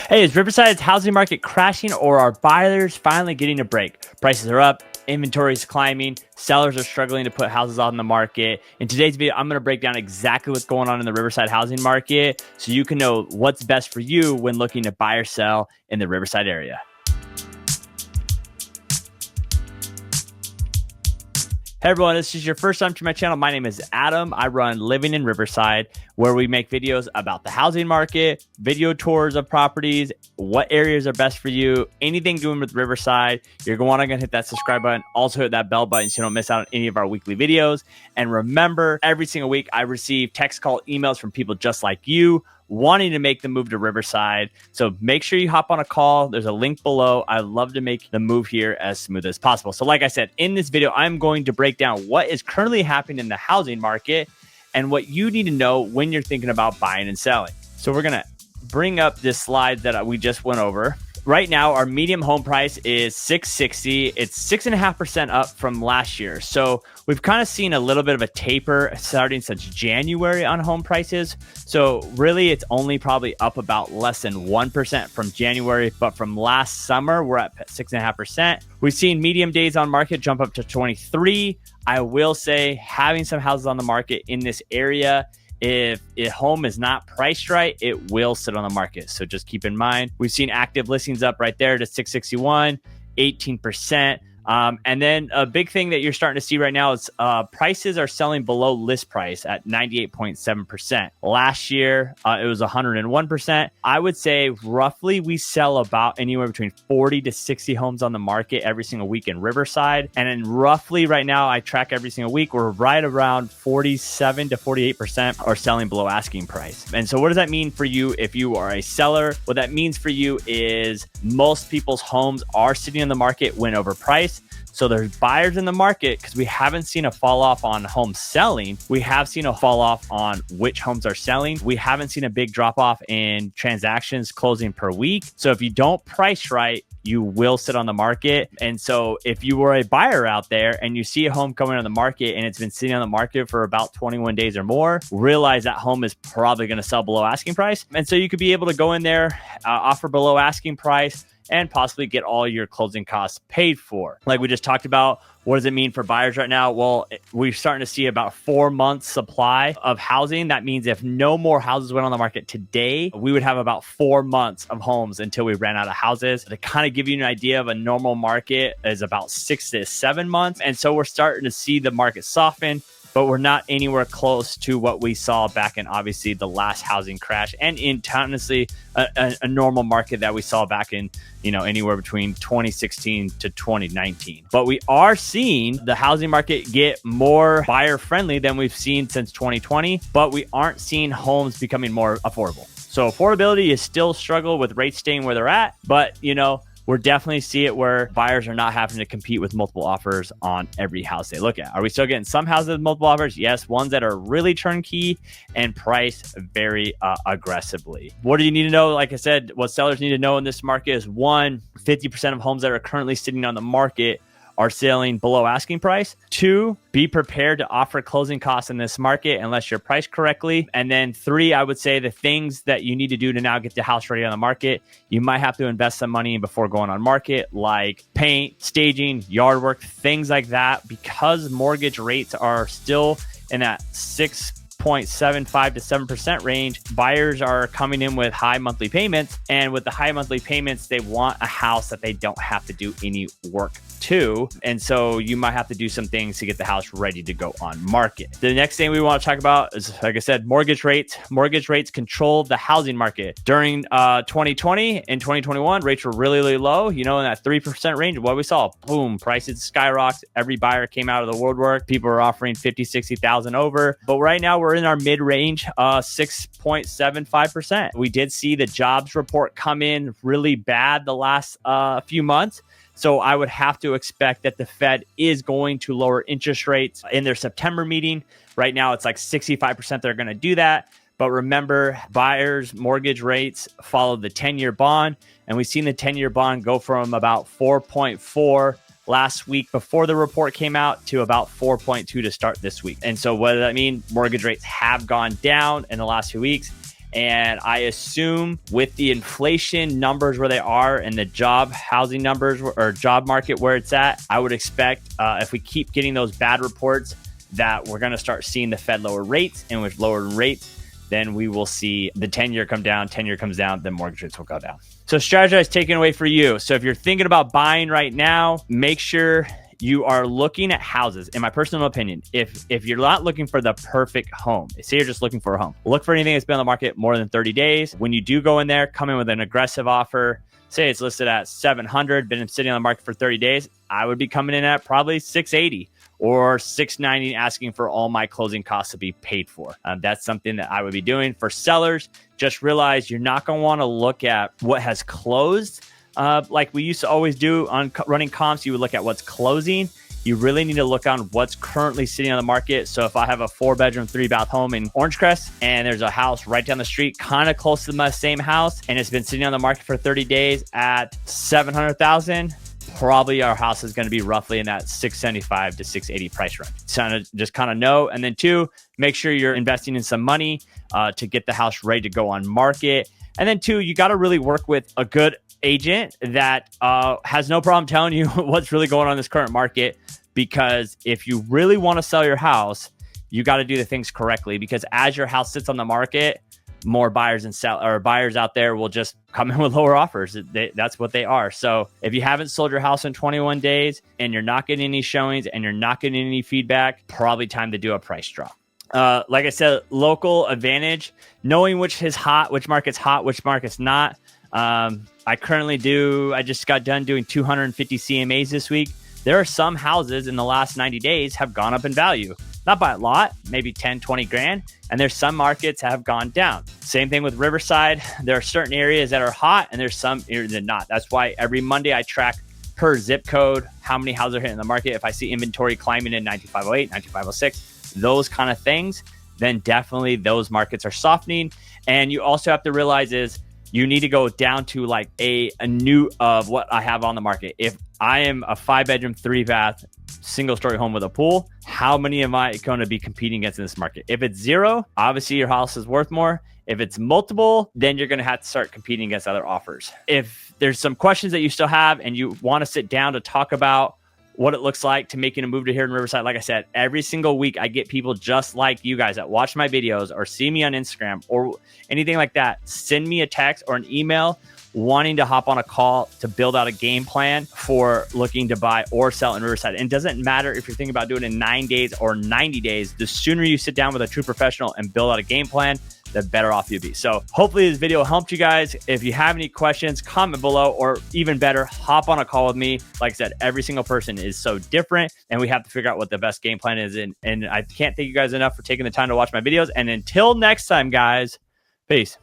Hey, is Riverside's housing market crashing or are buyers finally getting a break? Prices are up, inventory is climbing, sellers are struggling to put houses on the market. In today's video, I'm going to break down exactly what's going on in the Riverside housing market so you can know what's best for you when looking to buy or sell in the Riverside area. Hey everyone, this is your first time to my channel. My name is Adam. I run Living in Riverside, where we make videos about the housing market, video tours of properties, what areas are best for you, anything doing with Riverside. You're going to hit that subscribe button. Also hit that bell button so you don't miss out on any of our weekly videos. And remember, every single week I receive text, call, emails from people just like you wanting to make the move to Riverside. So make sure you hop on a call. There's a link below. I love to make the move here as smooth as possible. So like I said, in this video, I'm going to break down what is currently happening in the housing market and what you need to know when you're thinking about buying and selling. So we're going to bring up this slide that we just went over. Right now, our medium home price is $660. It's 6.5% up from last year. So we've kind of seen a little bit of a taper starting since January on home prices. So really, it's only probably up about less than 1% from January. But from last summer, we're at 6.5%. We've seen medium days on market jump up to 23. I will say having some houses on the market in this area, if a home is not priced right, it will sit on the market. So just keep in mind, we've seen active listings up right there to 661, 18%. And then a big thing that you're starting to see right now is prices are selling below list price at 98.7%. Last year, it was 101%. I would say roughly we sell about anywhere between 40 to 60 homes on the market every single week in Riverside. And then roughly right now, I track every single week, we're right around 47 to 48% are selling below asking price. And so what does that mean for you if you are a seller? What that means for you is most people's homes are sitting on the market when overpriced. So there's buyers in the market because we haven't seen a fall off on home selling. We have seen a fall off on which homes are selling. We haven't seen a big drop off in transactions closing per week. So if you don't price right, you will sit on the market. And so if you were a buyer out there and you see a home coming on the market and it's been sitting on the market for about 21 days or more, realize that home is probably going to sell below asking price. And so you could be able to go in there, offer below asking price, and possibly get all your closing costs paid for. Like we just talked about, what does it mean for buyers right now? Well, we're starting to see about 4 months supply of housing. That means if no more houses went on the market today, we would have about 4 months of homes until we ran out of houses. To kind of give you an idea of a normal market is about 6 to 7 months. And so we're starting to see the market soften, but we're not anywhere close to what we saw back in obviously the last housing crash and in honestly a normal market that we saw back in, anywhere between 2016 to 2019. But we are seeing the housing market get more buyer friendly than we've seen since 2020, but we aren't seeing homes becoming more affordable. So affordability is still a struggle with rates staying where they're at, but we're definitely see it where buyers are not having to compete with multiple offers on every house they look at. Are we still getting some houses with multiple offers? Yes, ones that are really turnkey and priced very aggressively. What do you need to know? Like I said, what sellers need to know in this market is 50% of homes that are currently sitting on the market are selling below asking price. 2, be prepared to offer closing costs in this market unless you're priced correctly. And then 3, I would say the things that you need to do to now get the house ready on the market, you might have to invest some money in before going on market, like paint, staging, yard work, things like that, because mortgage rates are still in that 6.75 to 7% range. Buyers are coming in with high monthly payments, and with the high monthly payments, they want a house that they don't have to do any work to. And so you might have to do some things to get the house ready to go on market. The next thing we want to talk about is, like I said, mortgage rates. Mortgage rates control the housing market. During 2020 and 2021, rates were really, really low, in that 3% range. What we saw, boom, prices skyrocketed. Every buyer came out of the woodwork. People were offering 50, 60,000 over. But right now we're in our mid-range, 6.75%. We did see the jobs report come in really bad the last few months. So I would have to expect that the Fed is going to lower interest rates in their September meeting. Right now, it's like 65% they're going to do that. But remember, buyers' mortgage rates follow the 10-year bond. And we've seen the 10-year bond go from about 4.4 last week before the report came out to about 4.2 to start this week. And so what does that mean? Mortgage rates have gone down in the last few weeks. And I assume with the inflation numbers where they are and the housing numbers or job market where it's at, I would expect if we keep getting those bad reports that we're going to start seeing the Fed lower rates. And with lower rates, then we will see the 10-year come down, 10-year comes down, then mortgage rates will go down. So strategize taken away for you. So if you're thinking about buying right now, make sure you are looking at houses. In my personal opinion, if you're not looking for the perfect home, say you're just looking for a home, look for anything that's been on the market more than 30 days. When you do go in there, come in with an aggressive offer. Say it's listed at 700, been sitting on the market for 30 days. I would be coming in at probably 680 or 690, asking for all my closing costs to be paid for. That's something that I would be doing. For sellers, just realize you're not going to want to look at what has closed. Like we used to always do on running comps, you would look at what's closing. You really need to look on what's currently sitting on the market. So if I have a 4-bedroom, 3-bath home in Orange Crest and there's a house right down the street, kind of close to my same house, and it's been sitting on the market for 30 days at 700,000, probably our house is going to be roughly in that 675 to 680 price range. So just kind of know. And then 2, make sure you're investing in some money to get the house ready to go on market. And then 2, you got to really work with a good agent that has no problem telling you what's really going on in this current market. Because if you really want to sell your house, you got to do the things correctly. Because as your house sits on the market, more buyers buyers out there will just come in with lower offers. That's what they are. So if you haven't sold your house in 21 days and you're not getting any showings and you're not getting any feedback, probably time to do a price drop. Like I said, local advantage, knowing which market's hot, which market's not. I just got done doing 250 CMAs this week. There are some houses in the last 90 days have gone up in value. Not by a lot, maybe 10, 20 grand. And there's some markets have gone down. Same thing with Riverside. There are certain areas that are hot and there's some areas that are not. That's why every Monday I track per zip code how many houses are hitting the market. If I see inventory climbing in 9508, 9506, those kind of things, then definitely those markets are softening. And you also have to realize is you need to go down to like a new of what I have on the market. If I am a 5-bedroom, 3-bath, single-story home with a pool, how many am I going to be competing against in this market? If it's 0, obviously your house is worth more. If it's multiple, then you're going to have to start competing against other offers. If there's some questions that you still have and you want to sit down to talk about what it looks like to making a move to here in Riverside, like I said, every single week I get people just like you guys that watch my videos or see me on Instagram or anything like that. Send me a text or an email wanting to hop on a call to build out a game plan for looking to buy or sell in Riverside. And it doesn't matter if you're thinking about doing it in 9 days or 90 days. The sooner you sit down with a true professional and build out a game plan, the better off you'll be. So hopefully this video helped you guys. If you have any questions, comment below, or even better, hop on a call with me. Like I said, every single person is so different and we have to figure out what the best game plan is. And I can't thank you guys enough for taking the time to watch my videos. And until next time, guys, peace.